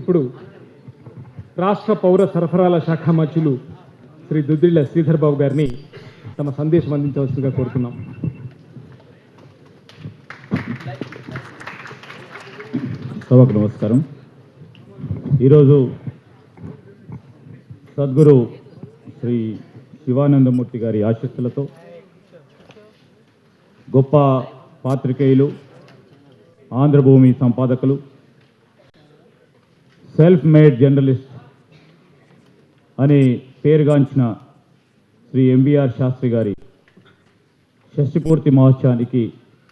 ఇప్పుడు రాష్ట్ర పౌర సరఫరాల శాఖ మంత్రులు శ్రీ దుద్దిళ్ల శ్రీధర్ బాబు గారిని తమ సందేశం అందించవలసిందిగా కోరుతున్నాం. సభకు నమస్కారం. ఈరోజు సద్గురు శ్రీ శివానందమూర్తి గారి ఆశీస్సులతో గొప్ప పాత్రికేయులు, ఆంధ్రభూమి సంపాదకులు, సెల్ఫ్ మేడ్ జర్నలిస్ట్ అని పేరుగాంచిన శ్రీ ఎంబీఆర్ శాస్త్రి గారి షష్ఠిపూర్తి మహోత్సవానికి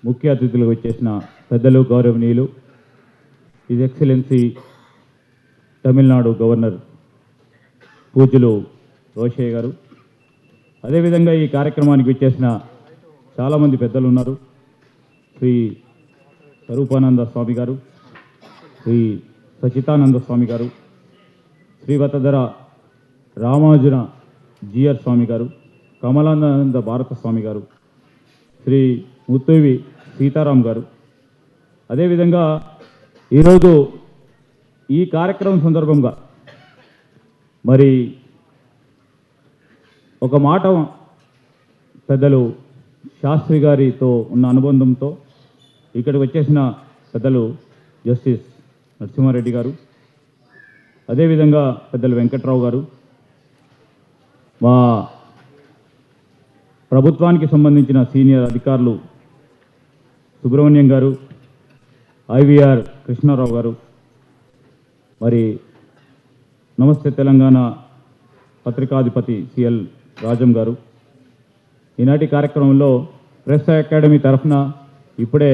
ముఖ్య అతిథులుగా వచ్చేసిన పెద్దలు, గౌరవనీయులు హిజ్ ఎక్సలెన్సీ తమిళనాడు గవర్నర్ పూజ్యులు రోషయ్య గారు, అదేవిధంగా ఈ కార్యక్రమానికి వచ్చేసిన చాలామంది పెద్దలు ఉన్నారు. శ్రీ స్వరూపానంద స్వామి గారు, శ్రీ సచితానంద స్వామి గారు, శ్రీవతధర రామానుజన జిఆర్ స్వామి గారు, కమలానంద భారత స్వామి గారు, శ్రీ ముత్తూవి సీతారాం గారు. అదేవిధంగా ఈరోజు ఈ కార్యక్రమం సందర్భంగా మరి ఒక మాట పెద్దలు శాస్త్రి గారితో ఉన్న అనుబంధంతో ఇక్కడికి వచ్చేసిన పెద్దలు జస్టిస్ నరసింహారెడ్డి గారు, అదేవిధంగా పెద్దలు వెంకట్రావు గారు, మా ప్రభుత్వానికి సంబంధించిన సీనియర్ అధికారులు సుబ్రహ్మణ్యం గారు, ఐవీఆర్ కృష్ణారావు గారు, మరి నమస్తే తెలంగాణ పత్రికాధిపతి సిఎల్ రాజం గారు. ఈనాటి కార్యక్రమంలో ప్రెస్ అకాడమీ తరఫున ఇప్పుడే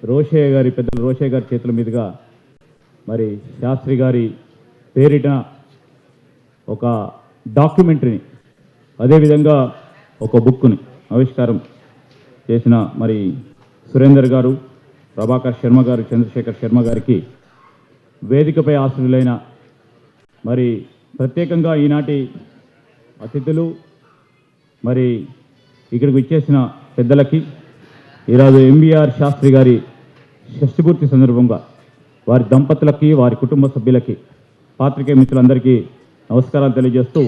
రోషయ్య గారి పెద్దలు రోషయ్య గారి చేతుల మీదుగా మరి శాస్త్రి గారి పేరిట ఒక డాక్యుమెంటరీని, అదేవిధంగా ఒక బుక్ని ఆవిష్కారం చేసిన మరి సురేందర్ గారు, ప్రభాకర్ శర్మ గారు, చంద్రశేఖర్ శర్మ గారికి వేదికపై ఆశ్రయులైన మరి ప్రత్యేకంగా ఈనాటి అతిథులు, మరి ఇక్కడికి వచ్చేసిన పెద్దలకి, ఈరోజు ఎంబీఆర్ శాస్త్రి గారి షష్ఠిపూర్తి సందర్భంగా వారి దంపతులకి, వారి కుటుంబ సభ్యులకి, పాత్రికేయ మిత్రులందరికీ నమస్కారాలు తెలియజేస్తూ,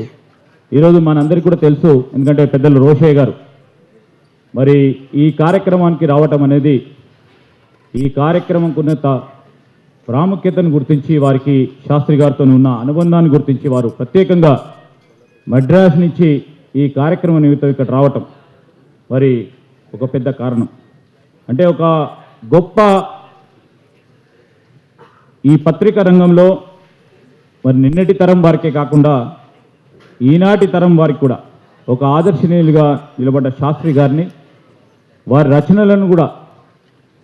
ఈరోజు మనందరికీ కూడా తెలుసు, ఎందుకంటే పెద్దలు రోషయ్య గారు మరి ఈ కార్యక్రమానికి రావటం అనేది, ఈ కార్యక్రమం ఉన్నంత ప్రాముఖ్యతను గుర్తించి, వారికి శాస్త్రి గారితో ఉన్న అనుబంధాన్ని గుర్తించి వారు ప్రత్యేకంగా మద్రాసు నుంచి ఈ కార్యక్రమం నిమిత్తం ఇక్కడ రావటం మరి ఒక పెద్ద కారణం. అంటే ఒక గొప్ప ఈ పత్రికా రంగంలో మరి నిన్నటి తరం వారికే కాకుండా ఈనాటి తరం వారికి కూడా ఒక ఆదర్శనీయులుగా నిలబడ్డ శాస్త్రి గారిని, వారి రచనలను కూడా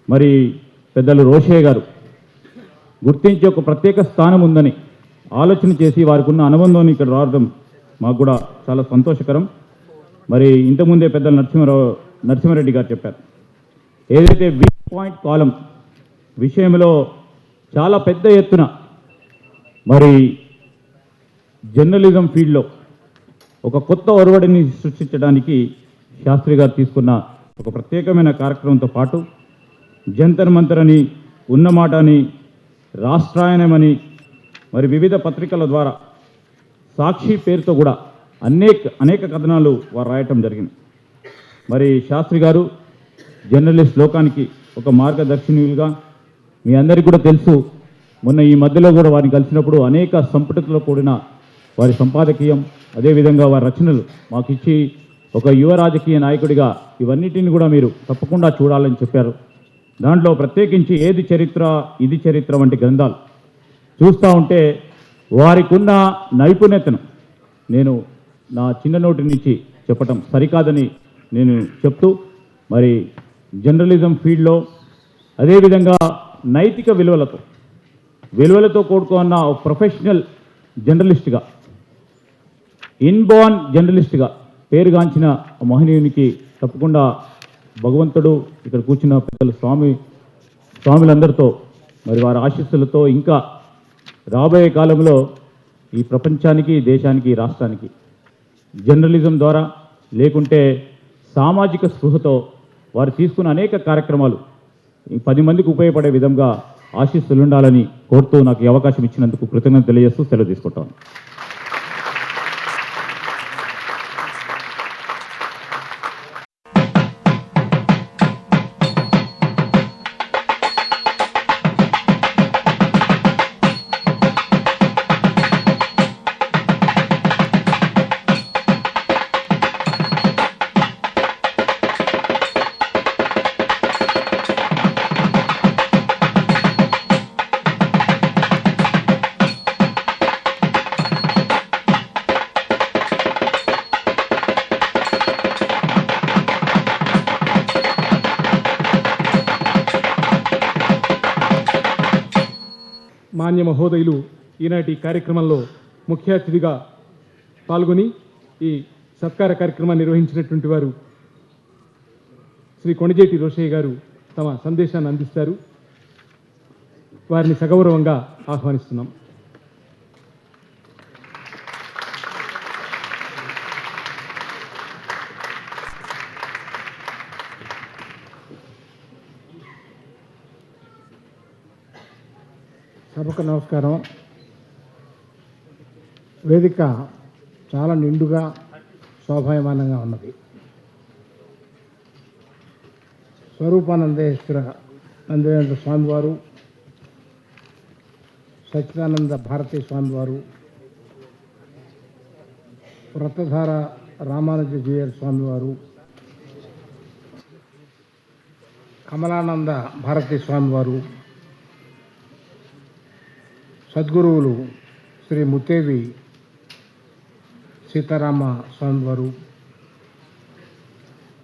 మరి పెద్దలు రోషయ్య గారు గుర్తించి ఒక ప్రత్యేక స్థానం ఉందని ఆలోచన చేసి వారికి ఉన్న అనుబంధాన్ని ఇక్కడ రావడం మాకు కూడా చాలా సంతోషకరం. మరి ఇంతకుముందే పెద్దలు నరసింహారెడ్డి గారు చెప్పారు, ఏదైతే వీక్ పాయింట్ కాలం విషయంలో చాలా పెద్ద ఎత్తున మరి జర్నలిజం ఫీల్డ్లో ఒక కొత్త ఒరవడిని సృష్టించడానికి శాస్త్రి గారు తీసుకున్న ఒక ప్రత్యేకమైన కార్యక్రమంతో పాటు జంతర్ మంతర్ అని, ఉన్నమాట అని, రాష్ట్రాయణమని, మరి వివిధ పత్రికల ద్వారా సాక్షి పేరుతో కూడా అనేక కథనాలు వారు రాయటం జరిగింది. మరి శాస్త్రి గారు జర్నలిస్ట్ లోకానికి ఒక మార్గదర్శినిగా మీ అందరికీ కూడా తెలుసు. మొన్న ఈ మధ్యలో కూడా వారిని కలిసినప్పుడు అనేక సంపుటితో కూడిన వారి సంపాదకీయం, అదేవిధంగా వారి రచనలు మాకు ఇచ్చి ఒక యువ రాజకీయ నాయకుడిగా ఇవన్నిటిని కూడా మీరు తప్పకుండా చూడాలని చెప్పారు. దాంట్లో ప్రత్యేకించి ఏది చరిత్ర ఇది చరిత్ర వంటి గ్రంథాలు చూస్తూ ఉంటే వారికి ఉన్న నైపుణ్యతను నేను నా చిన్ననోటి నుంచి చెప్పటం సరికాదని నేను చెప్తూ, మరి జర్నలిజం ఫీల్డ్లో అదేవిధంగా నైతిక విలువలతో కూడుకున్న ఒక ప్రొఫెషనల్ జర్నలిస్ట్గా, ఇన్బార్న్ జర్నలిస్ట్గా పేరుగాంచిన మహనీయునికి తప్పకుండా భగవంతుడు ఇక్కడ కూర్చున్న పెద్దలు స్వాములందరితో మరి వారి ఆశీస్సులతో ఇంకా రాబోయే కాలంలో ఈ ప్రపంచానికి, దేశానికి, రాష్ట్రానికి జర్నలిజం ద్వారా లేకుంటే సామాజిక స్పృహతో వారు తీసుకున్న అనేక కార్యక్రమాలు 10 మందికి ఉపయోగపడే విధంగా ఆశీస్సులు ఉండాలని కోరుతూ నాకు ఈ అవకాశం ఇచ్చినందుకు కృతజ్ఞత తెలియజేస్తూ సెలవు తీసుకుంటాను. మాన్య మహోదయులు ఈనాటి కార్యక్రమంలో ముఖ్య అతిథిగా పాల్గొని ఈ సత్కార కార్యక్రమాన్ని నిర్వహించినటువంటి వారు శ్రీ కొణిజేటి రోషయ్య గారు తమ సందేశాన్ని అందిస్తారు. వారిని సగౌరవంగా ఆహ్వానిస్తున్నాం. సభకు నమస్కారం. వేదిక చాలా నిండుగా శోభాయమానంగా ఉన్నది. స్వరూపానందేశ్వర నందేంద్ర స్వామివారు, సచ్చిదానంద భారతీ స్వామివారు, వ్రతధార రామానుజ జీయర్ స్వామివారు, కమలానంద భారతీ స్వామివారు, సద్గురువులు శ్రీ ముత్తేవి సీతారామ స్వామివారు,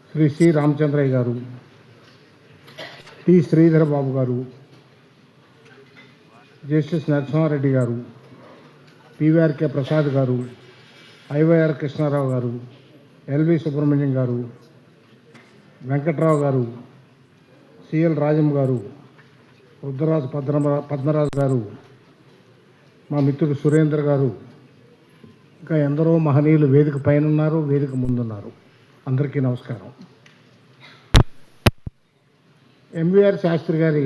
శ్రీ సి రామచంద్రయ్య గారు, టి శ్రీధర బాబు గారు, జస్టిస్ నరసింహారెడ్డి గారు, పివిఆర్కే ప్రసాద్ గారు, ఐవైఆర్ కృష్ణారావు గారు, ఎల్వి సుబ్రహ్మణ్యం గారు, వెంకట్రావు గారు, సిఎల్ రాజం గారు, రుద్రరాజు పద్మరాజు గారు, మా మిత్రుడు సురేంద్ర గారు, ఇంకా ఎందరో మహనీయులు వేదిక పైన ఉన్నారు, వేదిక ముందున్నారు. అందరికీ నమస్కారం. ఎంవీఆర్ శాస్త్రి గారి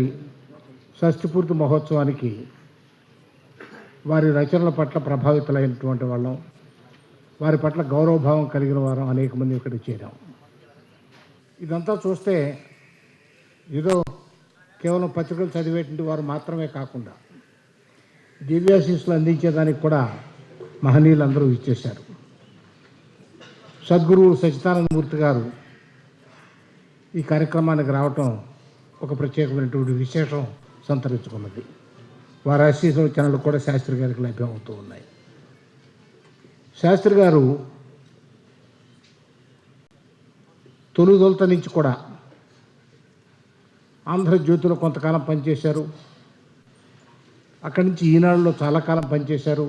షష్ఠిపూర్తి మహోత్సవానికి వారి రచనల పట్ల ప్రభావితులైనటువంటి వాళ్ళం, వారి పట్ల గౌరవభావం కలిగిన వారం అనేక మంది ఇక్కడికి చేరాం. ఇదంతా చూస్తే ఏదో కేవలం పత్రికలు చదివేటువంటి వారు మాత్రమే కాకుండా దివ్యాశీస్సులు అందించేదానికి కూడా మహనీయులందరూ ఇచ్చేశారు. సద్గురువులు సచ్చిదానందమూర్తి గారు ఈ కార్యక్రమానికి రావటం ఒక ప్రత్యేకమైనటువంటి విశేషం సంతరించుకున్నది. వారి ఆశీస్సుల ఛానళ్ళు కూడా శాస్త్రి గారికి లభ్యమవుతూ ఉన్నాయి. శాస్త్రి గారు తొలుదొలత నుంచి కూడా ఆంధ్రజ్యోతిలో కొంతకాలం పనిచేశారు. అక్కడి నుంచి ఈనాడులో చాలా కాలం పనిచేశారు.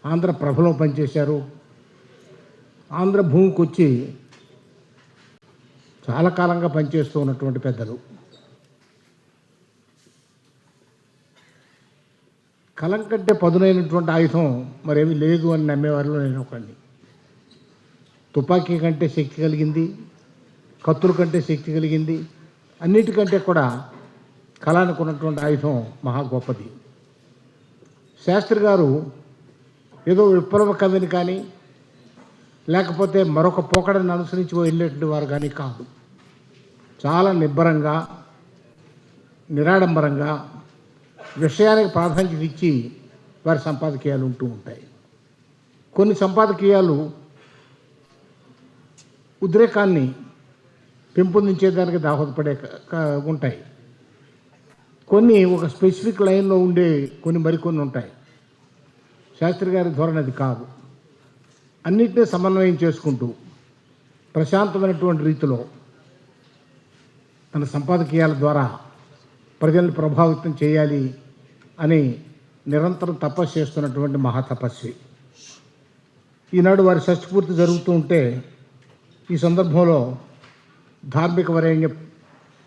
ఆంధ్రప్రభలో పనిచేశారు. ఆంధ్ర భూమికి వచ్చి చాలా కాలంగా పనిచేస్తూ ఉన్నటువంటి పెద్దలు. కలం కంటే పదునైనటువంటి ఆయుధం మరేమీ లేదు అని నమ్మేవారిలో నేను ఒకడిని. తుపాకీ కంటే శక్తి కలిగింది, కత్తుల కంటే శక్తి కలిగింది, అన్నిటికంటే కూడా కళానికి ఉన్నటువంటి ఆయుధం మహా గొప్పది. శాస్త్రి గారు ఏదో విప్లవ కవిని కానీ లేకపోతే మరొక పోకడని అనుసరించి వెళ్ళేటువంటి వారు కానీ కాదు. చాలా నిబ్బరంగా, నిరాడంబరంగా విషయానికి ప్రాధాన్యత ఇచ్చి వారి సంపాదకీయాలు ఉంటూ ఉంటాయి. కొన్ని సంపాదకీయాలు ఉద్రేకాన్ని పెంపొందించేదానికి దోహదపడే ఉంటాయి. కొన్ని ఒక స్పెసిఫిక్ లైన్లో ఉండే మరికొన్ని ఉంటాయి. శాస్త్రి గారి ధోరణి అది కాదు. అన్నింటినీ సమన్వయం చేసుకుంటూ ప్రశాంతమైనటువంటి రీతిలో తన సంపాదకీయాల ద్వారా ప్రజల్ని ప్రభావితం చేయాలి అని నిరంతరం తపస్సు చేస్తున్నటువంటి మహాతపస్వి. ఈనాడు వారి షష్ఠిపూర్తి జరుగుతూ ఉంటే ఈ సందర్భంలో ధార్మిక వరేణ్యం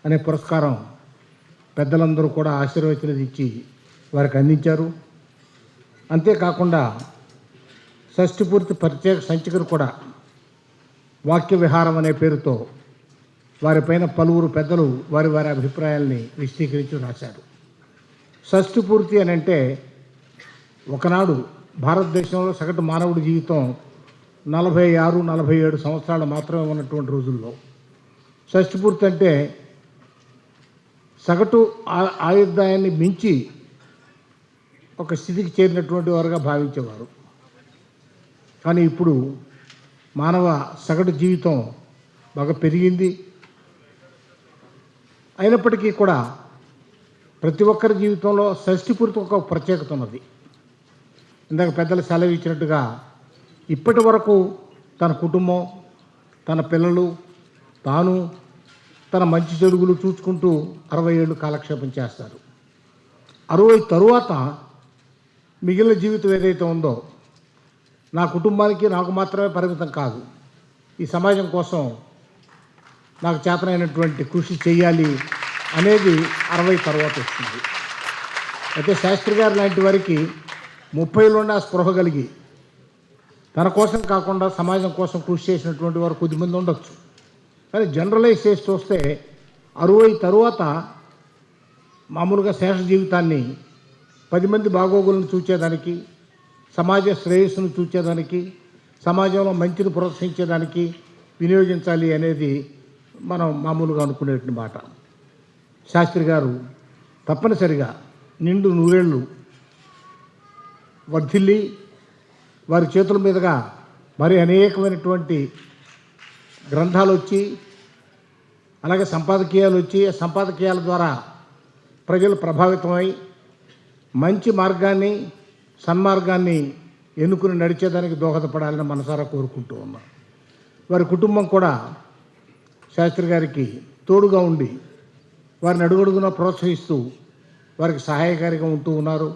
అనే పురస్కారం పెద్దలందరూ కూడా ఆశీర్వచనలు ఇచ్చి వారికి అందించారు. అంతేకాకుండా షష్ఠిపూర్తి ప్రత్యేక సంచికను కూడా వాక్య విహారం అనే పేరుతో వారిపైన పలువురు పెద్దలు వారి వారి అభిప్రాయాల్ని విశదీకరించి రాశారు. షష్ఠి పూర్తి అని అంటే ఒకనాడు భారతదేశంలో సగటు మానవుడి జీవితం 46-47 సంవత్సరాలు మాత్రమే ఉన్నటువంటి రోజుల్లో షష్ఠి పూర్తి అంటే సగటు ఆయుర్దాయాన్ని మించి ఒక స్థితికి చేరినటువంటి వారుగా భావించేవారు. కానీ ఇప్పుడు మానవ సగటు జీవితం బాగా పెరిగింది. అయినప్పటికీ కూడా ప్రతి ఒక్కరి జీవితంలో షష్ఠి పూర్తి ఒక ప్రత్యేకత ఉన్నది. ఇందాక పెద్దలు సెలవు ఇచ్చినట్టుగా ఇప్పటి వరకు తన కుటుంబం, తన పిల్లలు, తాను, తన మంచి చెడుగులు చూసుకుంటూ 60 ఏళ్ళు కాలక్షేపం చేస్తారు. 60 తరువాత మిగిలిన జీవితం ఏదైతే ఉందో నా కుటుంబానికి నాకు మాత్రమే పరిమితం కాదు, ఈ సమాజం కోసం నాకు చేతనైనటువంటి కృషి చేయాలి అనేది 60 తర్వాత వస్తుంది. అయితే శాస్త్రి గారు లాంటి వారికి 30లోనే ఆ స్పృహ కలిగి తన కోసం కాకుండా సమాజం కోసం కృషి చేసినటువంటి వారు కొద్దిమంది ఉండొచ్చు. కానీ జనరలైజ్ చేసి చూస్తే 60 తరువాత మామూలుగా శేష జీవితాన్ని 10 మంది బాగోగులను చూచేదానికి, సమాజ శ్రేయస్సును చూచేదానికి, సమాజంలో మంచిని ప్రోత్సహించేదానికి వినియోగించాలి అనేది మనం మామూలుగా అనుకునేటువంటి మాట. శాస్త్రి గారు తప్పనిసరిగా నిండు 100 ఏళ్ళు వర్ధిల్లి వారి చేతుల మీదుగా మరి అనేకమైనటువంటి గ్రంథాలు వచ్చి, అలాగే సంపాదకీయాలు వచ్చి, సంపాదకీయాల ద్వారా ప్రజలు ప్రభావితమై మంచి మార్గాన్ని, సన్మార్గాన్ని ఎన్నుకుని నడిచేదానికి దోహదపడాలని మనసారా కోరుకుంటూ ఉన్నాం. వారి కుటుంబం కూడా శాస్త్రి గారికి తోడుగా ఉండి వారిని అడుగడుగునా ప్రోత్సహిస్తూ వారికి సహాయకారిగా ఉంటూ ఉన్నారు.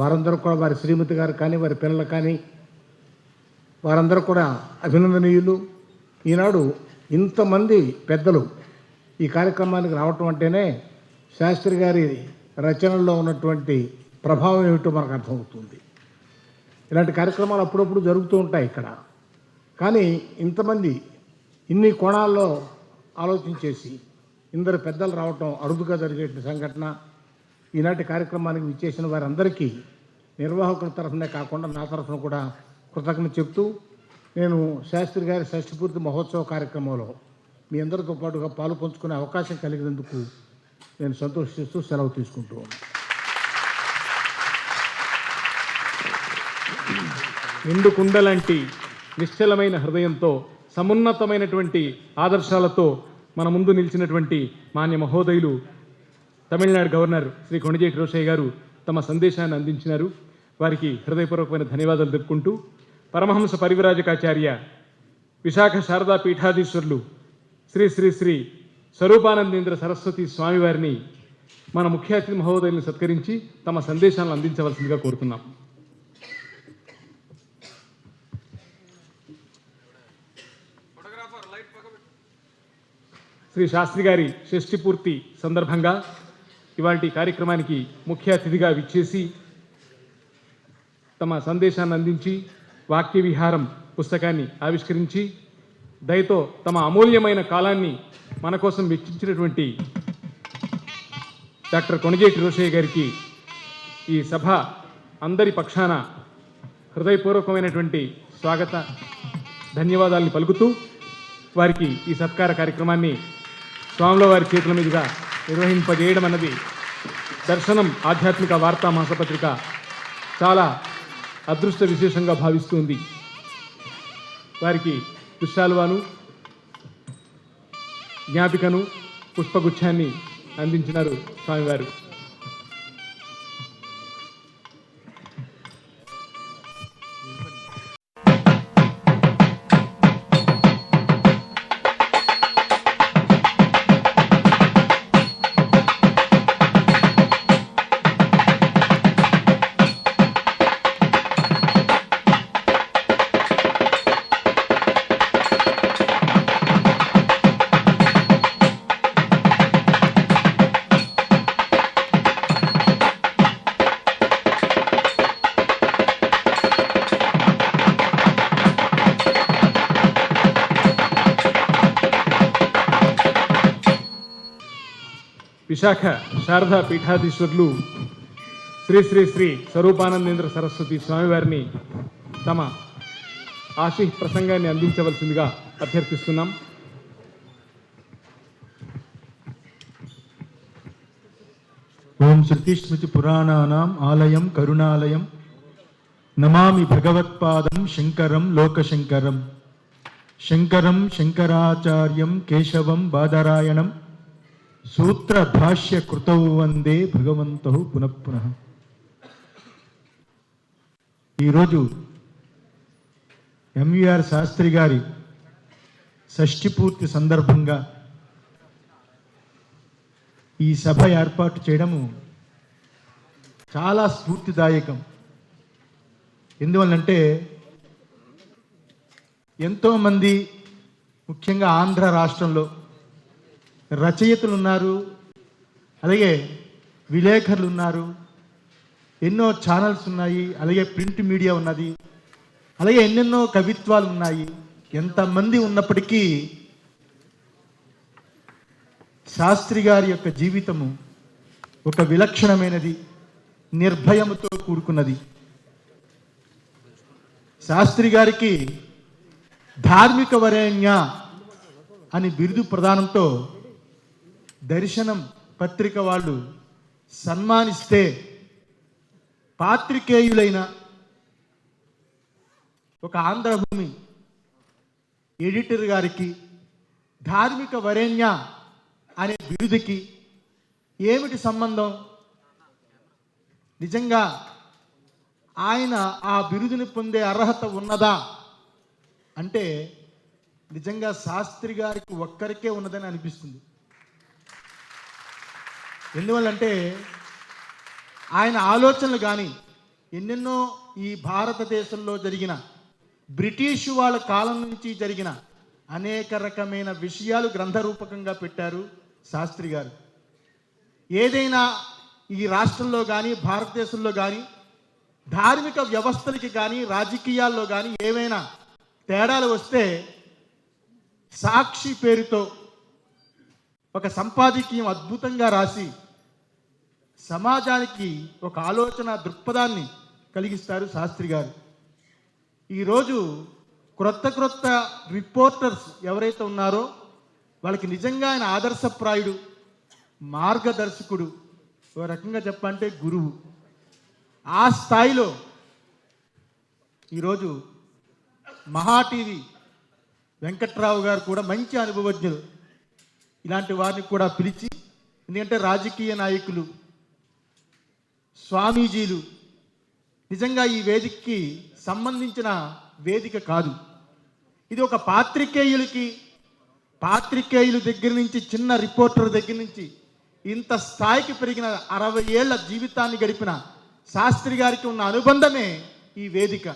వారందరూ కూడా, వారి శ్రీమతి గారు కానీ, వారి పిల్లలు కానీ, వారందరూ కూడా అభినందనీయులు. ఈనాడు ఇంతమంది పెద్దలు ఈ కార్యక్రమానికి రావటం అంటేనే శాస్త్రి గారి రచనల్లో ఉన్నటువంటి ప్రభావం ఏమిటో మనకు అర్థమవుతుంది. ఇలాంటి కార్యక్రమాలు అప్పుడప్పుడు జరుగుతూ ఉంటాయి ఇక్కడ. కానీ ఇంతమంది ఇన్ని కోణాల్లో ఆలోచించేసి ఇందరు పెద్దలు రావటం అరుదుగా జరిగే సంఘటన. ఈనాటి కార్యక్రమానికి విచ్చేసిన వారందరికీ నిర్వాహకుల తరఫునే కాకుండా నా తరఫున కూడా కృతజ్ఞత చెప్తూ, నేను శాస్త్రి గారి షష్ఠి పూర్తి మహోత్సవ కార్యక్రమంలో మీ అందరితో పాటుగా పాలు పంచుకునే అవకాశం కలిగినందుకు నేను సంతోషిస్తూ సెలవు తీసుకుంటూ ఉన్నాను. నిండు కుండలాంటి నిశ్చలమైన హృదయంతో, సమున్నతమైనటువంటి ఆదర్శాలతో మన ముందు నిలిచినటువంటి మాన్య మహోదయులు తమిళనాడు గవర్నర్ శ్రీ కొణిజేటి రోషయ్య గారు తమ సందేశాన్ని అందించినారు. వారికి హృదయపూర్వకమైన ధన్యవాదాలు తెలుపుకుంటూ, పరమహంస పరివిరాజకాచార్య విశాఖ శారదా పీఠాధీశ్వరులు శ్రీ శ్రీ శ్రీ స్వరూపానందేంద్ర సరస్వతి స్వామివారిని మన ముఖ్య అతిథి మహోదయులను సత్కరించి తమ సందేశాలను అందించవలసిందిగా కోరుతున్నాం. శ్రీ శాస్త్రి గారి షష్ఠి పూర్తి సందర్భంగా ఇవాల్టి కార్యక్రమానికి ముఖ్య అతిథిగా విచ్చేసి తమ సందేశాన్ని అందించి వాక్య విహారం పుస్తకాన్ని ఆవిష్కరించి దయతో తమ అమూల్యమైన కాలాన్ని మన కోసం వెచ్చించినటువంటి డాక్టర్ కొణిజేటి రోషయ్య గారికి ఈ సభ అందరి పక్షాన హృదయపూర్వకమైనటువంటి స్వాగత ధన్యవాదాలను పలుకుతూ, వారికి ఈ సత్కార కార్యక్రమాన్ని స్వాముల వారి చేతుల మీదుగా నిర్వహింపజేయడం అన్నది దర్శనం ఆధ్యాత్మిక వార్తా మాసపత్రిక చాలా అదృష్ట విశేషంగా భావిస్తుంది. వారికి దుశ్శాలువాను, జ్ఞాపికను, పుష్పగుచ్ఛాన్ని అందించినారు స్వామివారు. విశాఖ శారదా పీఠాధీశ్వరులు శ్రీ శ్రీ శ్రీ స్వరూపానందేంద్ర సరస్వతి స్వామివారిని తమ ఆశీ ప్రసంగాన్ని అందించవలసిందిగా అభ్యర్థిస్తున్నాం. ఓం శృతిస్మృతి పురాణానాం ఆలయం కరుణాలయం నమామి భగవత్పాదం శంకరం లోకశంకరం శంకరం శంకరాచార్యం కేశవం బాదరాయణం సూత్ర భాష్య కృతౌ వందే భగవంతౌ పునః పునః. ఈరోజు ఎంవీఆర్ శాస్త్రి గారి షష్ఠి పూర్తి సందర్భంగా ఈ సభ ఏర్పాటు చేయడము చాలా స్ఫూర్తిదాయకం. ఎందువల్లంటే ఎంతోమంది ముఖ్యంగా ఆంధ్ర రాష్ట్రంలో రచయితలు ఉన్నారు, అలాగే విలేకరులు ఉన్నారు, ఎన్నో ఛానల్స్ ఉన్నాయి, అలాగే ప్రింట్ మీడియా ఉన్నది, అలాగే ఎన్నెన్నో కవిత్వాలు ఉన్నాయి. ఎంతమంది ఉన్నప్పటికీ శాస్త్రి గారి యొక్క జీవితము ఒక విలక్షణమైనది, నిర్భయముతో కూడుకున్నది. శాస్త్రి గారికి ధార్మిక వరేణ్య అని బిరుదు ప్రదానంతో దర్శనం పత్రిక వాళ్ళు సన్మానిస్తే పాత్రికేయులైన ఒక ఆంధ్రభూమి ఎడిటర్ గారికి ధార్మిక వరేణ్య అనే బిరుదుకి ఏమిటి సంబంధం? నిజంగా ఆయన ఆ బిరుదుని పొందే అర్హత ఉన్నదా అంటే నిజంగా శాస్త్రి గారికి ఒక్కరికే ఉన్నదని అనిపిస్తుంది. ఎందువల్లంటే ఆయన ఆలోచనలు కానీ ఎన్నెన్నో ఈ భారతదేశంలో జరిగిన బ్రిటిషు వాళ్ళ కాలం నుంచి జరిగిన అనేక రకమైన విషయాలు గ్రంథరూపకంగా పెట్టారు శాస్త్రి గారు. ఏదైనా ఈ రాష్ట్రంలో కానీ భారతదేశంలో కానీ ధార్మిక వ్యవస్థలకి కానీ రాజకీయాల్లో కానీ ఏమైనా తేడాలు వస్తే సాక్షి పేరుతో ఒక సంపాదకీయం అద్భుతంగా రాసి సమాజానికి ఒక ఆలోచన దృక్పథాన్ని కలిగిస్తారు శాస్త్రి గారు. ఈరోజు క్రొత్త రిపోర్టర్స్ ఎవరైతే ఉన్నారో వాళ్ళకి నిజంగా ఆయన ఆదర్శప్రాయుడు, మార్గదర్శకుడు, ఓ రకంగా చెప్పంటే గురువు. ఆ స్థాయిలో ఈరోజు మహా టీవీ వెంకట్రావు గారు కూడా మంచి అనుభవజ్ఞులు. ఇలాంటి వారిని కూడా పిలిచి, ఎందుకంటే రాజకీయ నాయకులు, స్వామీజీలు నిజంగా ఈ వేదికకి సంబంధించిన వేదిక కాదు. ఇది ఒక పాత్రికేయుల దగ్గర నుంచి, చిన్న రిపోర్టర్ దగ్గర నుంచి ఇంత స్థాయికి పెరిగిన 60 ఏళ్ల జీవితాన్ని గడిపిన శాస్త్రి గారికి ఉన్న అనుబంధమే ఈ వేదిక.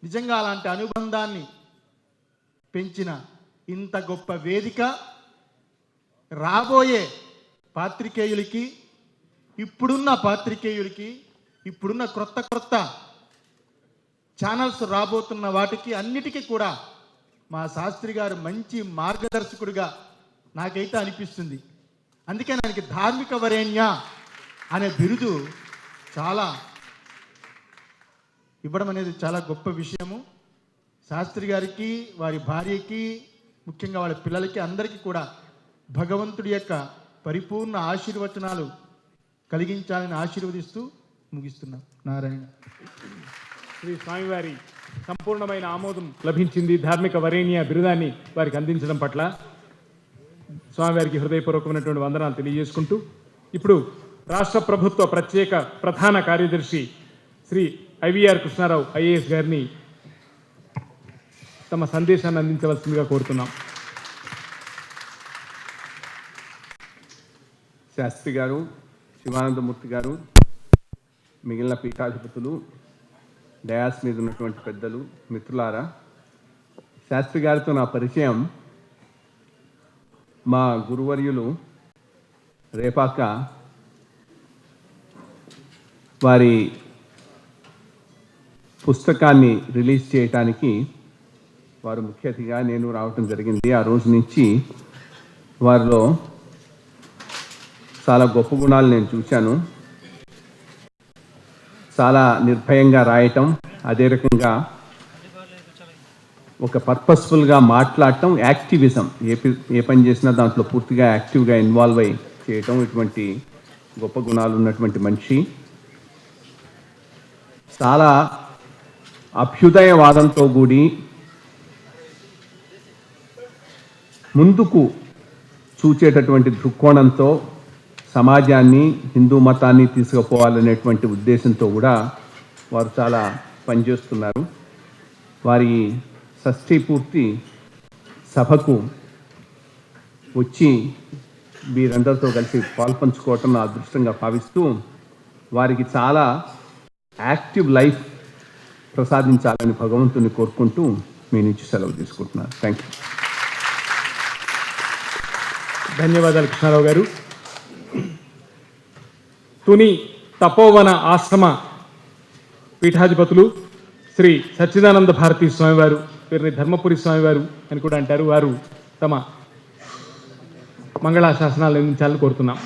నిజంగా అలాంటి అనుబంధాన్ని పెంచిన ఇంత గొప్ప వేదిక రాబోయే పాత్రికేయులకి, ఇప్పుడున్న పాత్రికేయులకి, ఇప్పుడున్న క్రొత్త ఛానల్స్ రాబోతున్న వాటికి అన్నిటికీ కూడా మా శాస్త్రి గారు మంచి మార్గదర్శకుడిగా నాకైతే అనిపిస్తుంది. అందుకే ఆయనకి ధార్మిక వరేణ్య అనే బిరుదు చాలా ఇవ్వడం అనేది చాలా గొప్ప విషయము. శాస్త్రి గారికి, వారి భార్యకి, ముఖ్యంగా వాళ్ళ పిల్లలకి, అందరికీ కూడా భగవంతుడి యొక్క పరిపూర్ణ ఆశీర్వచనాలు కలిగించాలని ఆశీర్వదిస్తూ ముగిస్తున్నాం. నారాయణ. శ్రీ స్వామివారి సంపూర్ణమైన ఆమోదం లభించింది ధార్మిక వరేణ్య బిరుదాన్ని వారికి అందించడం పట్ల. స్వామివారికి హృదయపూర్వకమైనటువంటి వందనాలు తెలియజేసుకుంటూ ఇప్పుడు రాష్ట్ర ప్రభుత్వ ప్రత్యేక ప్రధాన కార్యదర్శి శ్రీ ఐవీఆర్ కృష్ణారావు ఐఏఎస్ గారిని తమ సందేశాన్ని అందించవలసిందిగా కోరుతున్నాం. శాస్త్రి గారు, శివానందమూర్తి గారు, మిగిలిన పీఠాధిపతులు, డయాస్ మీద ఉన్నటువంటి పెద్దలు, మిత్రులారా, శాస్త్రి గారితో నా పరిచయం మా గురువర్యులు రేపాక వారి పుస్తకాన్ని రిలీజ్ చేయటానికి వారు ముఖ్య అతిథిగా నేను రావటం జరిగింది. ఆ రోజు నుంచి వారిలో చాలా గొప్ప గుణాలు నేను చూశాను. చాలా నిర్భయంగా రాయటం, అదే రకంగా ఒక పర్పస్ఫుల్గా మాట్లాడటం, యాక్టివిజం, ఏ పని చేసినా దాంట్లో పూర్తిగా యాక్టివ్గా ఇన్వాల్వ్ అయ్యి చేయటం, ఇటువంటి గొప్ప గుణాలు ఉన్నటువంటి మనిషి. చాలా అభ్యుదయవాదంతో కూడి ముందుకు చూచేటటువంటి దృక్కోణంతో సమాజాన్ని, హిందూ మతాన్ని తీసుకుపోవాలనేటువంటి ఉద్దేశంతో కూడా వారు చాలా పనిచేస్తున్నారు. వారి షష్ఠీ పూర్తి సభకు వచ్చి వీరందరితో కలిసి పాల్పంచుకోవటం నా అదృష్టంగా భావిస్తూ వారికి చాలా యాక్టివ్ లైఫ్ ప్రసాదించాలని భగవంతుని కోరుకుంటూ మీ నుంచి సెలవు తీసుకుంటున్నాను. Thank you. ధన్యవాదాలు కృష్ణారావు గారు. తుని తపోవన ఆశ్రమ పీఠాధిపతులు శ్రీ సచ్చిదానంద భారతీ స్వామివారు, వీరిని ధర్మపురి స్వామివారు అని కూడా అంటారు, వారు తమ మంగళాశాసనాలు అందించాలని కోరుతున్నాం.